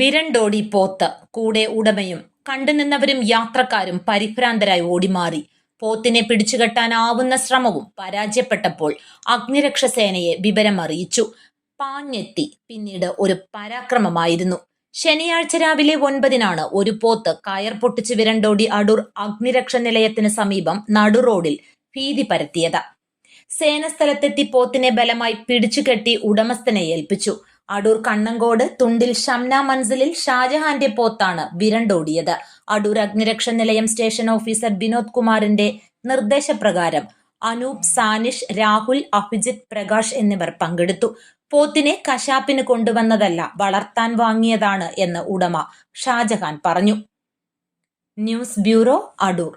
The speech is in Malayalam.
വിരണ്ടോടി പോത്ത്. കൂടെ ഉടമയും കണ്ടുനിന്നവരും യാത്രക്കാരും പരിഭ്രാന്തരായി ഓടിമാറി. പോത്തിനെ പിടിച്ചുകെട്ടാനാവുന്ന ശ്രമവും പരാജയപ്പെട്ടപ്പോൾ അഗ്നിരക്ഷാസേനയെ വിവരമറിയിച്ചു. പാഞ്ഞെത്തി. പിന്നീട് ഒരു പരാക്രമമായിരുന്നു. ശനിയാഴ്ച രാവിലെ 9-നാണ് ഒരു പോത്ത് കയർ പൊട്ടിച്ച് വിരണ്ടോടി അടൂർ അഗ്നിരക്ഷാ നിലയത്തിന് സമീപം നടുറോഡിൽ ഭീതി പരത്തിയത്. സേന സ്ഥലത്തെത്തി പോത്തിനെ ബലമായി പിടിച്ചുകെട്ടി ഉടമസ്ഥനെ ഏൽപ്പിച്ചു. അടൂർ കണ്ണങ്കോട് തുണ്ടിൽ ഷംന മൻസിലിൽ ഷാജഹാന്റെ പോത്താണ് വിരണ്ടോടിയത്. അടൂർ അഗ്നിരക്ഷാ നിലയം സ്റ്റേഷൻ ഓഫീസർ വിനോദ് കുമാറിന്റെ നിർദ്ദേശപ്രകാരം അനൂപ്, സാനിഷ്, രാഹുൽ, അഭിജിത്ത്, പ്രകാശ് എന്നിവർ പങ്കെടുത്തു. പോത്തിനെ കശാപ്പിന് കൊണ്ടുവന്നതല്ല, വളർത്താൻ വാങ്ങിയതാണ് എന്ന് ഉടമ ഷാജഹാൻ പറഞ്ഞു. News bureau, Adoor.